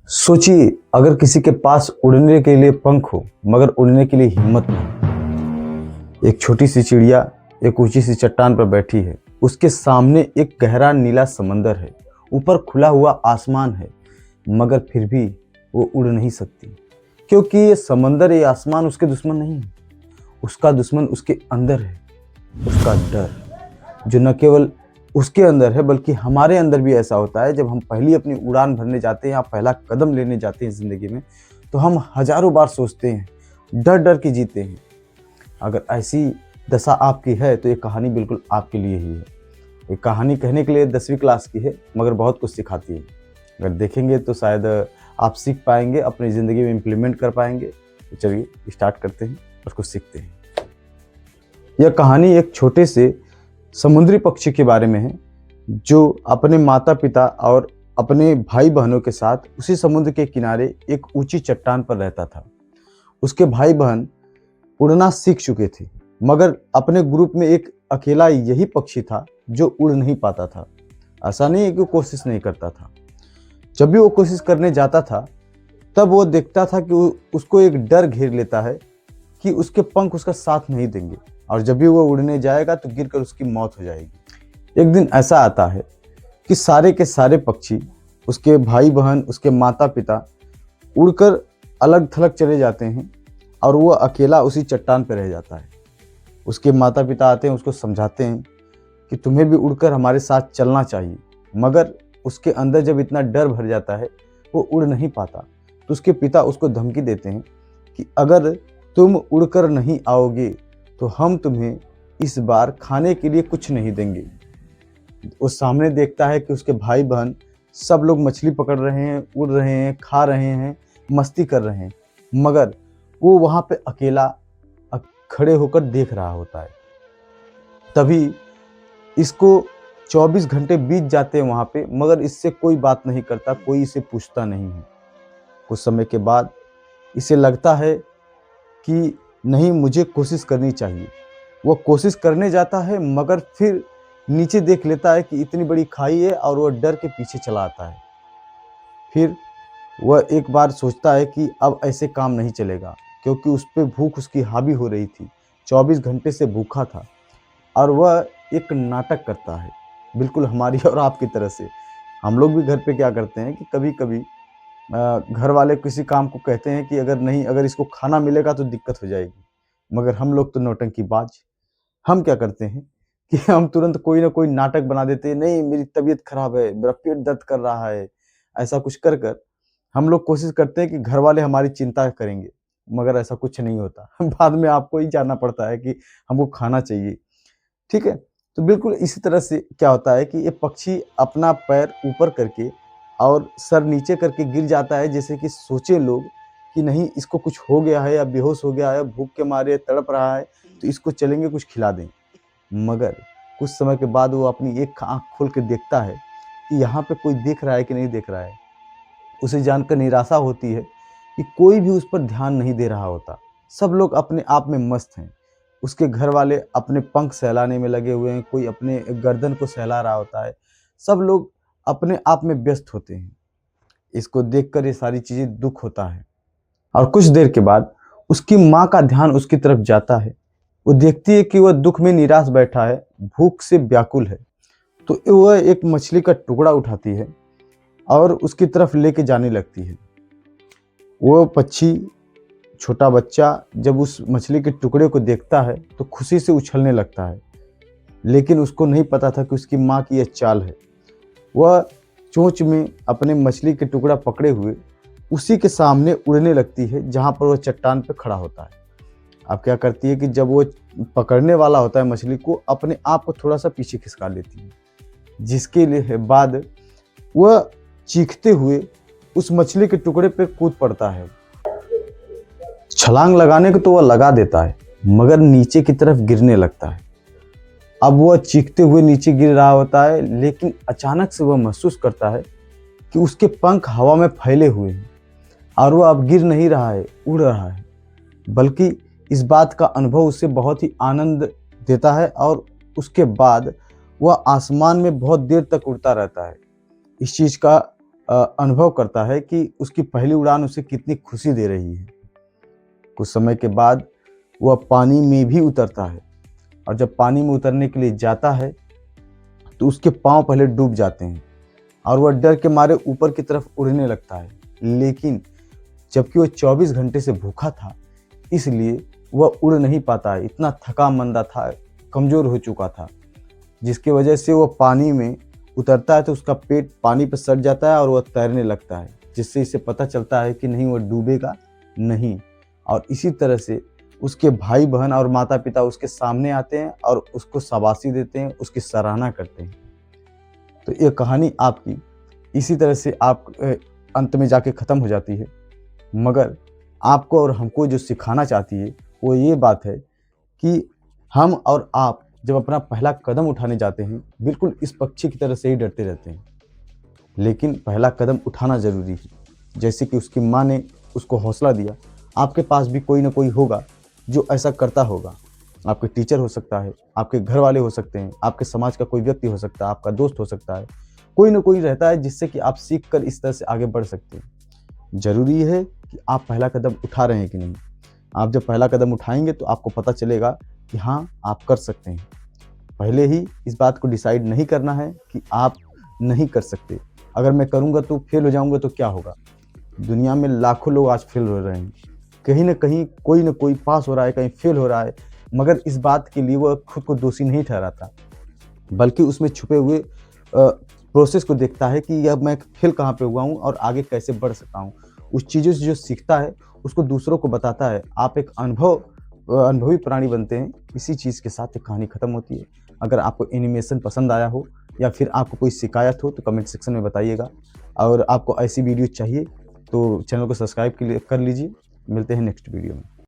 सोचिए, अगर किसी के पास उड़ने के लिए पंख हो मगर उड़ने के लिए हिम्मत नहीं। एक छोटी सी चिड़िया एक ऊंची सी चट्टान पर बैठी है। उसके सामने एक गहरा नीला समंदर है, ऊपर खुला हुआ आसमान है, मगर फिर भी वो उड़ नहीं सकती, क्योंकि ये समंदर ये आसमान उसके दुश्मन नहीं है। उसका दुश्मन उसके अंदर है, उसका डर, जो न केवल उसके अंदर है बल्कि हमारे अंदर भी ऐसा होता है। जब हम पहली अपनी उड़ान भरने जाते हैं या पहला कदम लेने जाते हैं ज़िंदगी में, तो हम हजारों बार सोचते हैं, डर डर के जीते हैं। अगर ऐसी दशा आपकी है तो ये कहानी बिल्कुल आपके लिए ही है। ये कहानी कहने के लिए 10वीं क्लास की है, मगर बहुत कुछ सिखाती है। अगर देखेंगे तो शायद आप सीख पाएंगे, अपनी ज़िंदगी में इम्प्लीमेंट कर पाएंगे। तो चलिए स्टार्ट करते हैं और कुछ सीखते हैं। यह कहानी एक छोटे से समुद्री पक्षी के बारे में है, जो अपने माता पिता और अपने भाई बहनों के साथ उसी समुद्र के किनारे एक ऊंची चट्टान पर रहता था। उसके भाई बहन उड़ना सीख चुके थे, मगर अपने ग्रुप में एक अकेला यही पक्षी था जो उड़ नहीं पाता था। ऐसा नहीं है कि वो कोशिश नहीं करता था। जब भी वो कोशिश करने जाता था, तब वो देखता था कि उसको एक डर घेर लेता है कि उसके पंख उसका साथ नहीं देंगे, और जब भी वो उड़ने जाएगा तो गिरकर उसकी मौत हो जाएगी। एक दिन ऐसा आता है कि सारे के सारे पक्षी, उसके भाई बहन, उसके माता पिता उड़कर अलग थलग चले जाते हैं और वो अकेला उसी चट्टान पर रह जाता है। उसके माता पिता आते हैं, उसको समझाते हैं कि तुम्हें भी उड़कर हमारे साथ चलना चाहिए, मगर उसके अंदर जब इतना डर भर जाता है वो उड़ नहीं पाता। तो उसके पिता उसको धमकी देते हैं कि अगर तुम उड़कर नहीं आओगे तो हम तुम्हें इस बार खाने के लिए कुछ नहीं देंगे। वो सामने देखता है कि उसके भाई बहन सब लोग मछली पकड़ रहे हैं, उड़ रहे हैं, खा रहे हैं, मस्ती कर रहे हैं, मगर वो वहाँ पे अकेला खड़े होकर देख रहा होता है। तभी इसको 24 घंटे बीत जाते हैं वहाँ पे, मगर इससे कोई बात नहीं करता, कोई इसे पूछता नहीं है। कुछ समय के बाद इसे लगता है कि नहीं, मुझे कोशिश करनी चाहिए। वो कोशिश करने जाता है, मगर फिर नीचे देख लेता है कि इतनी बड़ी खाई है और वह डर के पीछे चला आता है। फिर वह एक बार सोचता है कि अब ऐसे काम नहीं चलेगा, क्योंकि उस पर भूख उसकी हावी हो रही थी। 24 घंटे से भूखा था और वह एक नाटक करता है, बिल्कुल हमारी और आपकी तरह से। हम लोग भी घर पे क्या करते हैं कि कभी कभी घर वाले किसी काम को कहते हैं कि अगर इसको खाना मिलेगा तो दिक्कत हो जाएगी, मगर हम लोग तो नौटंकीबाज। हम क्या करते हैं कि हम तुरंत कोई ना कोई नाटक बना देते हैं, नहीं मेरी तबीयत खराब है, मेरा पेट दर्द कर रहा है, ऐसा कुछ कर कर हम लोग कोशिश करते हैं कि घर वाले हमारी चिंता करेंगे, मगर ऐसा कुछ नहीं होता। बाद में आपको ही जानना पड़ता है कि हमको खाना चाहिए। ठीक है, तो बिल्कुल इसी तरह से क्या होता है कि ये पक्षी अपना पैर ऊपर करके और सर नीचे करके गिर जाता है, जैसे कि सोचे लोग कि नहीं इसको कुछ हो गया है या बेहोश हो गया है, भूख के मारे तड़प रहा है, तो इसको चलेंगे कुछ खिला दें। मगर कुछ समय के बाद वो अपनी एक आँख खोल के देखता है कि यहाँ पे कोई देख रहा है कि नहीं देख रहा है। उसे जानकर निराशा होती है कि कोई भी उस पर ध्यान नहीं दे रहा होता। सब लोग अपने आप में मस्त हैं। उसके घर वाले अपने पंख सहलाने में लगे हुए हैं, कोई अपने गर्दन को सहला रहा होता है। सब लोग अपने आप में व्यस्त होते हैं। इसको देखकर ये सारी चीज़ें दुख होता है, और कुछ देर के बाद उसकी माँ का ध्यान उसकी तरफ जाता है। वो देखती है कि वह दुख में निराश बैठा है, भूख से व्याकुल है। तो वह एक मछली का टुकड़ा उठाती है और उसकी तरफ लेके जाने लगती है। वो पक्षी, छोटा बच्चा, जब उस मछली के टुकड़े को देखता है तो खुशी से उछलने लगता है, लेकिन उसको नहीं पता था कि उसकी माँ की यह चाल है। वह चोंच में अपने मछली के टुकड़ा पकड़े हुए उसी के सामने उड़ने लगती है जहाँ पर वह चट्टान पर खड़ा होता है। अब क्या करती है कि जब वो पकड़ने वाला होता है मछली को, अपने आप को थोड़ा सा पीछे खिसका लेती है, जिसके लिए बाद वह चीखते हुए उस मछली के टुकड़े पर कूद पड़ता है। छलांग लगाने को तो वह लगा देता है, मगर नीचे की तरफ गिरने लगता है। अब वह चीखते हुए नीचे गिर रहा होता है, लेकिन अचानक से वह महसूस करता है कि उसके पंख हवा में फैले हुए हैं और वह अब गिर नहीं रहा है, उड़ रहा है। बल्कि इस बात का अनुभव उसे बहुत ही आनंद देता है, और उसके बाद वह आसमान में बहुत देर तक उड़ता रहता है। इस चीज़ का अनुभव करता है कि उसकी पहली उड़ान उसे कितनी खुशी दे रही है। कुछ समय के बाद वह पानी में भी उतरता है और जब पानी में उतरने के लिए जाता है तो उसके पांव पहले डूब जाते हैं और वह डर के मारे ऊपर की तरफ उड़ने लगता है। लेकिन जबकि वह 24 घंटे से भूखा था, इसलिए वह उड़ नहीं पाता है। इतना थका मंदा था, कमज़ोर हो चुका था, जिसकी वजह से वह पानी में उतरता है तो उसका पेट पानी पर सट जाता है और वह तैरने लगता है, जिससे इसे पता चलता है कि नहीं, वह डूबेगा नहीं। और इसी तरह से उसके भाई बहन और माता पिता उसके सामने आते हैं और उसको शाबाशी देते हैं, उसकी सराहना करते हैं। तो ये कहानी आपकी इसी तरह से आप अंत में जाके ख़त्म हो जाती है, मगर आपको और हमको जो सिखाना चाहती है वो ये बात है कि हम और आप जब अपना पहला कदम उठाने जाते हैं, बिल्कुल इस पक्षी की तरह से ही डरते रहते हैं, लेकिन पहला कदम उठाना ज़रूरी है। जैसे कि उसकी माँ ने उसको हौसला दिया, आपके पास भी कोई ना कोई होगा जो ऐसा करता होगा। आपके टीचर हो सकता है, आपके घर वाले हो सकते हैं, आपके समाज का कोई व्यक्ति हो सकता है, आपका दोस्त हो सकता है, कोई ना कोई रहता है जिससे कि आप सीख कर इस तरह से आगे बढ़ सकते हैं। ज़रूरी है कि आप पहला कदम उठा रहे हैं कि नहीं। आप जब पहला कदम उठाएंगे तो आपको पता चलेगा कि हाँ, आप कर सकते हैं। पहले ही इस बात को डिसाइड नहीं करना है कि आप नहीं कर सकते। अगर मैं करूँगा तो फेल हो जाऊँगा तो क्या होगा। दुनिया में लाखों लोग आज फेल हो रहे हैं, कहीं ना कहीं कोई ना कोई पास हो रहा है, कहीं फेल हो रहा है, मगर इस बात के लिए वह खुद को दोषी नहीं ठहराता, बल्कि उसमें छुपे हुए प्रोसेस को देखता है कि अब मैं फेल कहाँ पे हुआ हूँ और आगे कैसे बढ़ सकता हूँ। उस चीज़ों से जो सीखता है उसको दूसरों को बताता है। आप एक अनुभवी प्राणी बनते हैं। इसी चीज़ के साथ एक कहानी ख़त्म होती है। अगर आपको एनिमेशन पसंद आया हो या फिर आपको कोई शिकायत हो तो कमेंट सेक्शन में बताइएगा, और आपको ऐसी वीडियो चाहिए तो चैनल को सब्सक्राइब कर लीजिए। मिलते हैं नेक्स्ट वीडियो में।